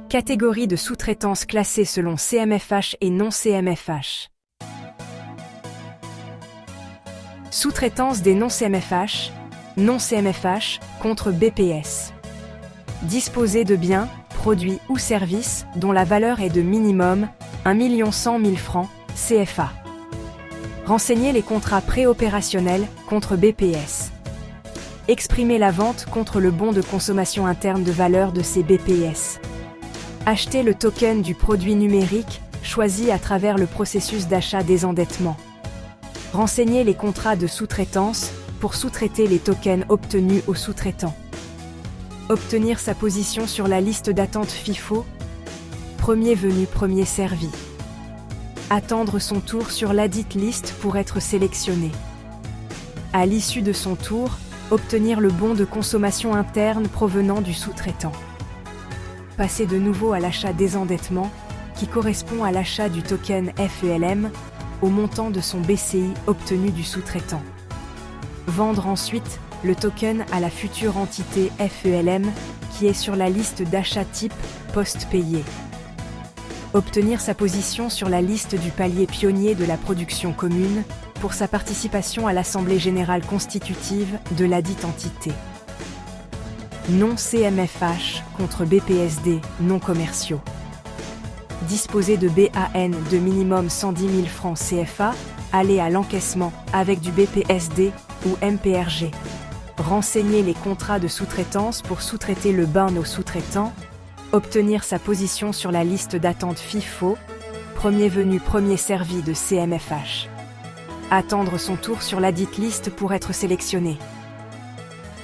Catégorie de sous-traitance classée selon CMFH et non CMFH. Sous-traitance des non-CMFH, non-CMFH contre BPS. Disposer de biens, produits ou services dont la valeur est de minimum 1 100 000 francs CFA. Renseigner les contrats préopérationnels contre BPS. Exprimer la vente contre le bon de consommation interne de valeur de ces BPS. Acheter le token du produit numérique choisi à travers le processus d'achat-désendettement. Renseigner les contrats de sous-traitance pour sous-traiter les tokens obtenus aux sous-traitants. Obtenir sa position sur la liste d'attente FIFO. Premier venu, premier servi. Attendre son tour sur ladite liste pour être sélectionné. À l'issue de son tour, obtenir le bon de consommation interne provenant du sous-traitant. Passer de nouveau à l'achat-désendettement, qui correspond à l'achat du token FELM, au montant de son BCI obtenu du sous-traitant. Vendre ensuite le token à la future entité FELM, qui est sur la liste d'achat type post-payé. Obtenir sa position sur la liste du palier pionnier de la production commune, pour sa participation à l'Assemblée générale constitutive de ladite entité. Non CMFH contre BPSD non commerciaux. Disposer de BAN de minimum 110 000 francs CFA, aller à l'encaissement avec du BPSD ou MPRG. Renseigner les contrats de sous-traitance pour sous-traiter le BAN aux sous-traitants. Obtenir sa position sur la liste d'attente FIFO, premier venu premier servi de CMFH. Attendre son tour sur ladite liste pour être sélectionné.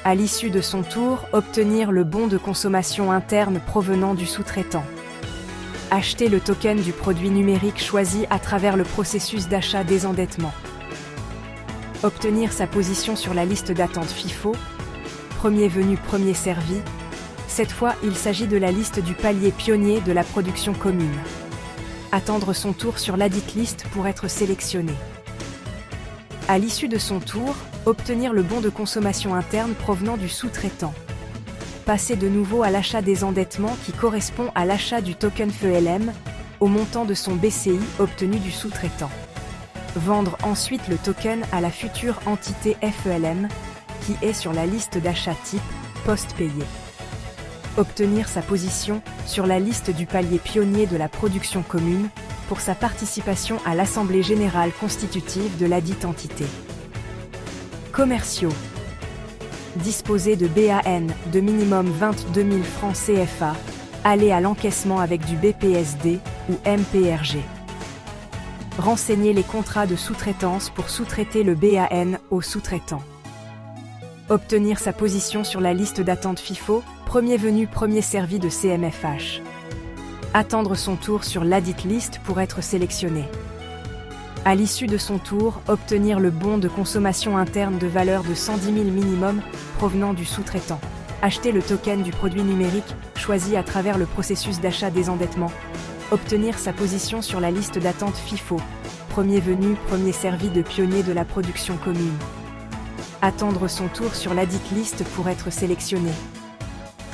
À l'issue de son tour, obtenir le bon de consommation interne provenant du sous-traitant. Acheter le token du produit numérique choisi à travers le processus d'achat-désendettement. Obtenir sa position sur la liste d'attente FIFO, premier venu premier servi. Cette fois, il s'agit de la liste du palier pionnier de la production commune. Attendre son tour sur ladite liste pour être sélectionné. À l'issue de son tour, obtenir le bon de consommation interne provenant du sous-traitant. Passer de nouveau à l'achat-désendettement qui correspond à l'achat du token FELM, au montant de son BCI obtenu du sous-traitant. Vendre ensuite le token à la future entité FELM, qui est sur la liste d'achat type post-payé. Obtenir sa position sur la liste du palier pionnier de la production commune, pour sa participation à l'Assemblée générale constitutive de ladite entité. Commerciaux. Disposer de BAN de minimum 22 000 francs CFA, aller à l'encaissement avec du BPSD ou MPRG. Renseigner les contrats de sous-traitance pour sous-traiter le BAN aux sous-traitants. Obtenir sa position sur la liste d'attente FIFO, premier venu premier servi de CMFH. Attendre son tour sur ladite liste pour être sélectionné. À l'issue de son tour, obtenir le bon de consommation interne de valeur de 110 000 minimum provenant du sous-traitant. Acheter le token du produit numérique choisi à travers le processus d'achat-désendettement. Obtenir sa position sur la liste d'attente FIFO, premier venu, premier servi de pionnier de la production commune. Attendre son tour sur ladite liste pour être sélectionné.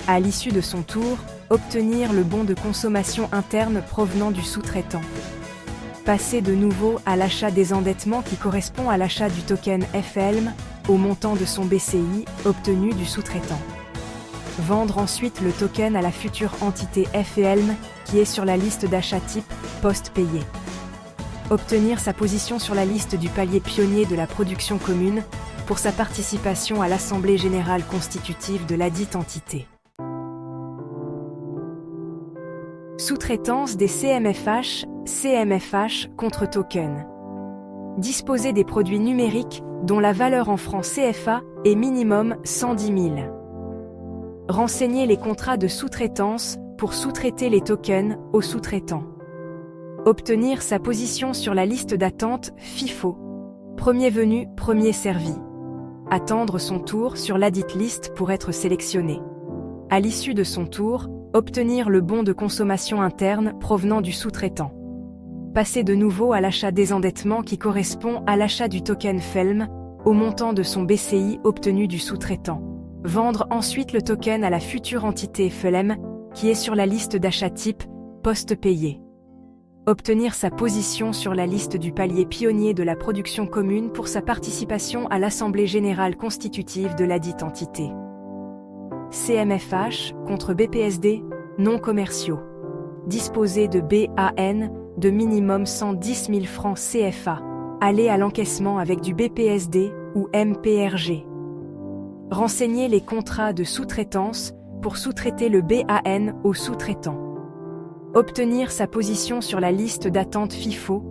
À l'issue de son tour, obtenir le bon de consommation interne provenant du sous-traitant. Passer de nouveau à l'achat-désendettement qui correspond à l'achat du token FELM, au montant de son BCI obtenu du sous-traitant. Vendre ensuite le token à la future entité FELM, qui est sur la liste d'achat type post-payé. Obtenir sa position sur la liste du palier pionnier de la production commune, pour sa participation à l'Assemblée générale constitutive de ladite entité. Sous-traitance des CMFH, CMFH contre token. Disposer des produits numériques dont la valeur en francs CFA est minimum 110 000. Renseigner les contrats de sous-traitance pour sous-traiter les tokens aux sous-traitants. Obtenir sa position sur la liste d'attente FIFO. Premier venu, premier servi. Attendre son tour sur ladite liste pour être sélectionné. À l'issue de son tour, obtenir le bon de consommation interne provenant du sous-traitant. Passer de nouveau à l'achat-désendettement qui correspond à l'achat du token FELM, au montant de son BCI obtenu du sous-traitant. Vendre ensuite le token à la future entité FELM, qui est sur la liste d'achat type poste payé. Obtenir sa position sur la liste du palier pionnier de la production commune pour sa participation à l'Assemblée générale constitutive de ladite entité. CMFH contre BPSD, non commerciaux. Disposer de BAN de minimum 110 000 francs CFA. Aller à l'encaissement avec du BPSD ou MPRG. Renseigner les contrats de sous-traitance pour sous-traiter le BAN au sous-traitant. Obtenir sa position sur la liste d'attente FIFO,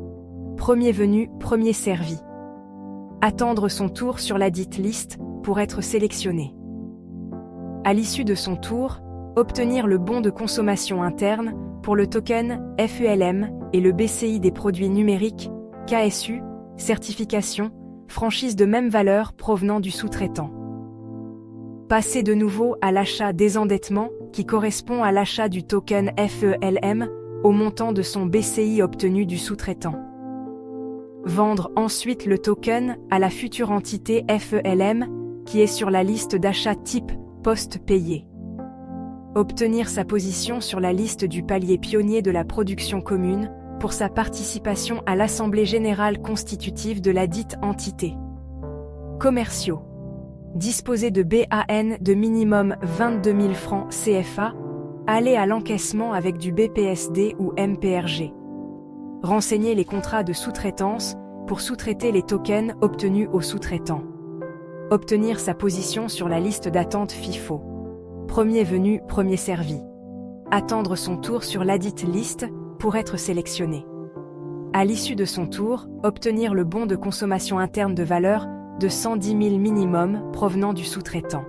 premier venu, premier servi. Attendre son tour sur la dite liste pour être sélectionné. À l'issue de son tour, obtenir le bon de consommation interne pour le token FELM et le BCI des produits numériques, KSU, certification, franchise de même valeur provenant du sous-traitant. Passer de nouveau à l'achat désendettement qui correspond à l'achat du token FELM au montant de son BCI obtenu du sous-traitant. Vendre ensuite le token à la future entité FELM qui est sur la liste d'achat type poste payé. Obtenir sa position sur la liste du palier pionnier de la production commune pour sa participation à l'Assemblée générale constitutive de la dite entité. Commerciaux. Disposer de BAN de minimum 22 000 francs CFA, aller à l'encaissement avec du BPSD ou MPRG. Renseigner les contrats de sous-traitance pour sous-traiter les tokens obtenus au sous-traitant. Obtenir sa position sur la liste d'attente FIFO. Premier venu, premier servi. Attendre son tour sur ladite liste pour être sélectionné. À l'issue de son tour, obtenir le bon de consommation interne de valeur de 110 000 minimum provenant du sous-traitant.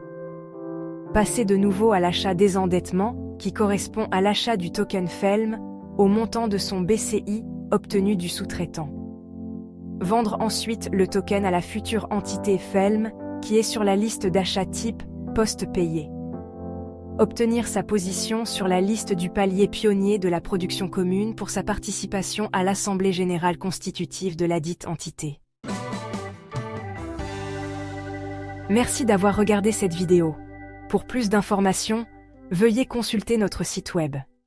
Passer de nouveau à l'achat désendettement, qui correspond à l'achat du token FELM, au montant de son BCI obtenu du sous-traitant. Vendre ensuite le token à la future entité FELM, qui est sur la liste d'achat type poste payé. Obtenir sa position sur la liste du palier pionnier de la production commune pour sa participation à l'Assemblée générale constitutive de ladite entité. Merci d'avoir regardé cette vidéo. Pour plus d'informations, veuillez consulter notre site web.